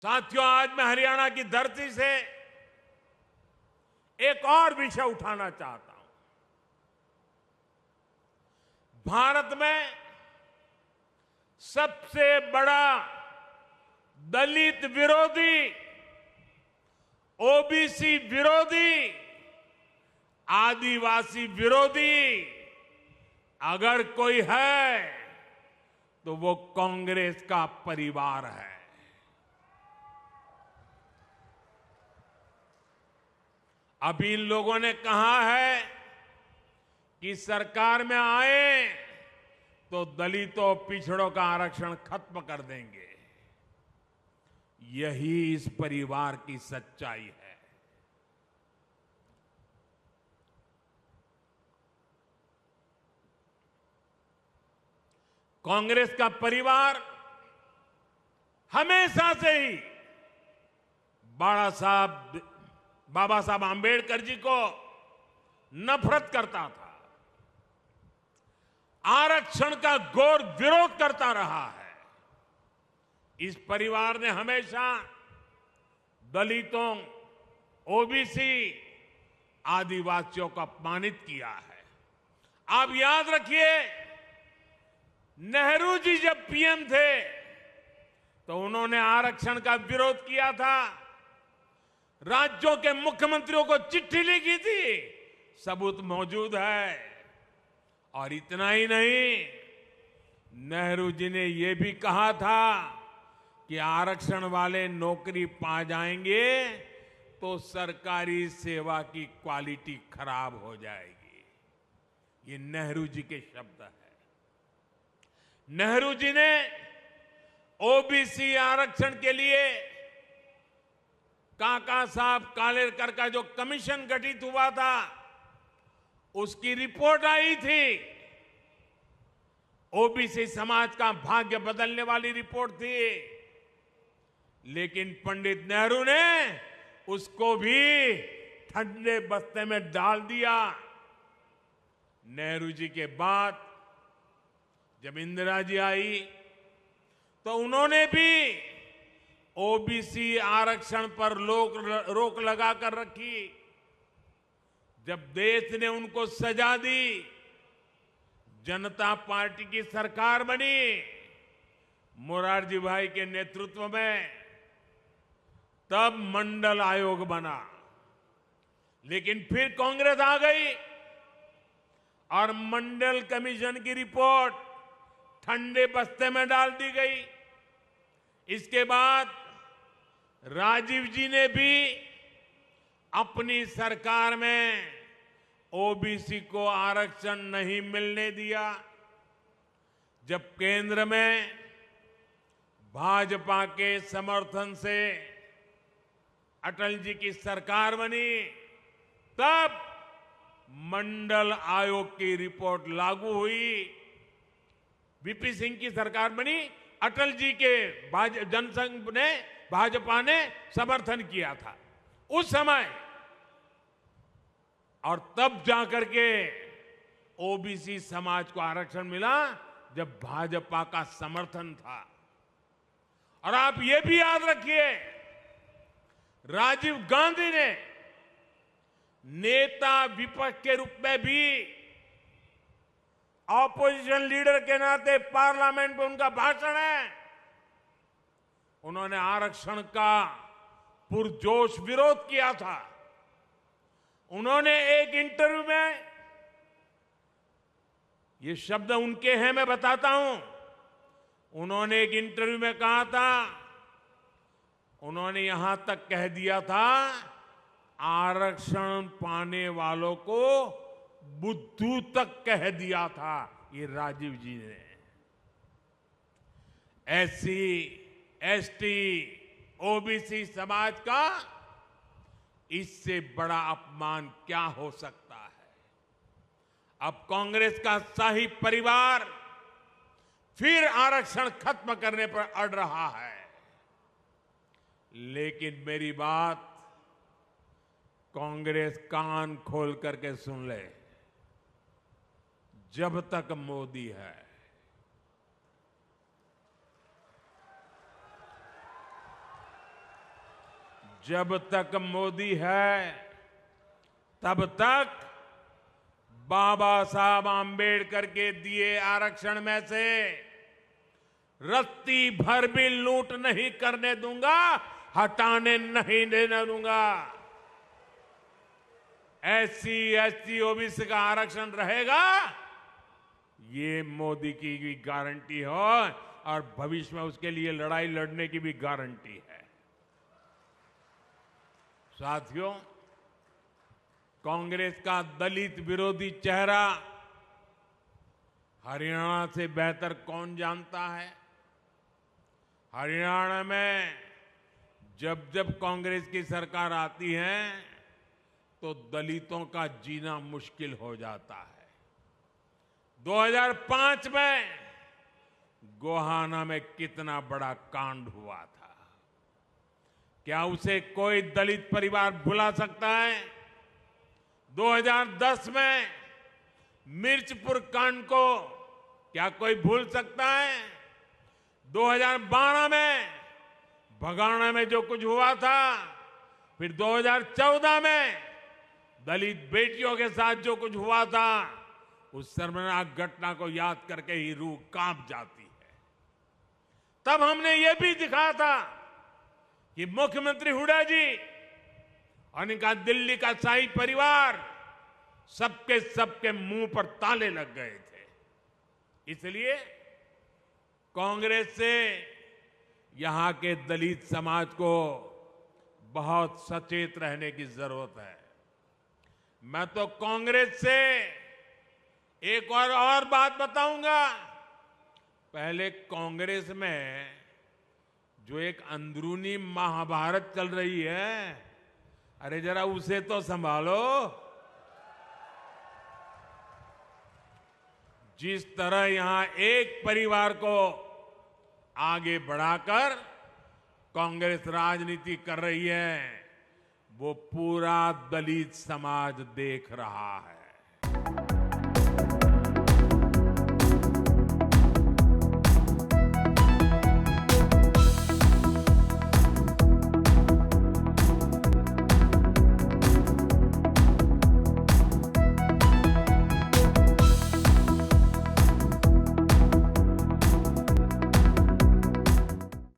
साथियों, आज मैं हरियाणा की धरती से एक और विषय उठाना चाहता हूं। भारत में सबसे बड़ा दलित विरोधी, ओबीसी विरोधी, आदिवासी विरोधी अगर कोई है तो वो कांग्रेस का परिवार है। अभी इन लोगों ने कहा है कि सरकार में आए तो दलितों पिछड़ों का आरक्षण खत्म कर देंगे। यही इस परिवार की सच्चाई है। कांग्रेस का परिवार हमेशा से ही बाबा साहब आंबेडकर जी को नफरत करता था, आरक्षण का घोर विरोध करता रहा है। इस परिवार ने हमेशा दलितों, ओबीसी, आदिवासियों को अपमानित किया है। आप याद रखिए, नेहरू जी जब पीएम थे तो उन्होंने आरक्षण का विरोध किया था। राज्यों के मुख्यमंत्रियों को चिट्ठी लिखी थी, सबूत मौजूद है। और इतना ही नहीं, नेहरू जी ने यह भी कहा था कि आरक्षण वाले नौकरी पा जाएंगे तो सरकारी सेवा की क्वालिटी खराब हो जाएगी। ये नेहरू जी के शब्द हैं। नेहरू जी ने ओबीसी आरक्षण के लिए काका साहब कालेलकर का जो कमीशन गठित हुआ था, उसकी रिपोर्ट आई थी। ओबीसी समाज का भाग्य बदलने वाली रिपोर्ट थी। लेकिन पंडित नेहरू ने उसको भी ठंडे बस्ते में डाल दिया। नेहरू जी के बाद जब इंदिरा जी आई तो उन्होंने भी ओबीसी आरक्षण पर रोक लगा कर रखी। जब देश ने उनको सजा दी, जनता पार्टी की सरकार बनी, मोरारजी भाई के नेतृत्व में, तब मंडल आयोग बना। लेकिन फिर कांग्रेस आ गई और मंडल कमीशन की रिपोर्ट ठंडे बस्ते में डाल दी गई। इसके बाद राजीव जी ने भी अपनी सरकार में ओबीसी को आरक्षण नहीं मिलने दिया। जब केंद्र में भाजपा के समर्थन से अटल जी की सरकार बनी, तब मंडल आयोग की रिपोर्ट लागू हुई। वीपी सिंह की सरकार बनी, अटल जी के जनसंघ ने, भाजपा ने समर्थन किया था उस समय। और तब जाकर के ओबीसी समाज को आरक्षण मिला जब भाजपा का समर्थन था। और आप ये भी याद रखिए, राजीव गांधी ने नेता विपक्ष के रूप में भी, ऑपोजिशन लीडर के नाते पार्लियामेंट में उनका भाषण है, उन्होंने आरक्षण का पुरजोश विरोध किया था। उन्होंने एक इंटरव्यू में, ये शब्द उनके हैं, मैं बताता हूं, उन्होंने एक इंटरव्यू में कहा था, उन्होंने यहां तक कह दिया था, आरक्षण पाने वालों को बुद्धू तक कह दिया था। ये राजीव जी ने। एससी, एसटी, ओबीसी समाज का इससे बड़ा अपमान क्या हो सकता है। अब कांग्रेस का शाही परिवार फिर आरक्षण खत्म करने पर अड़ रहा है। लेकिन मेरी बात कांग्रेस कान खोल करके सुन ले, जब तक मोदी है, जब तक मोदी है तब तक बाबा साहब आंबेडकर के दिए आरक्षण में से रत्ती भर भी लूट नहीं करने दूंगा, हटाने नहीं देने दूंगा। एससी, एसटी, ओबीसी का आरक्षण रहेगा, ये मोदी की भी गारंटी हो और भविष्य में उसके लिए लड़ाई लड़ने की भी गारंटी है। साथियों, कांग्रेस का दलित विरोधी चेहरा हरियाणा से बेहतर कौन जानता है। हरियाणा में जब जब कांग्रेस की सरकार आती है तो दलितों का जीना मुश्किल हो जाता है। 2005 में गोहाना में कितना बड़ा कांड हुआ था, क्या उसे कोई दलित परिवार भुला सकता है? 2010 में मिर्चपुर कांड को क्या कोई भूल सकता है? 2012 में भगाना में जो कुछ हुआ था, फिर 2014 में दलित बेटियों के साथ जो कुछ हुआ था, उस शर्मनाक घटना को याद करके ही रूह कांप जाती है। तब हमने ये भी दिखाया था कि मुख्यमंत्री हुड्डा जी और इनका दिल्ली का शाही परिवार सबके मुंह पर ताले लग गए थे। इसलिए कांग्रेस से यहां के दलित समाज को बहुत सचेत रहने की जरूरत है। मैं तो कांग्रेस से एक और बात बताऊंगा। पहले कांग्रेस में जो एक अंदरूनी महाभारत चल रही है, अरे जरा उसे तो संभालो। जिस तरह यहां एक परिवार को आगे बढ़ाकर कांग्रेस राजनीति कर रही है, वो पूरा दलित समाज देख रहा है।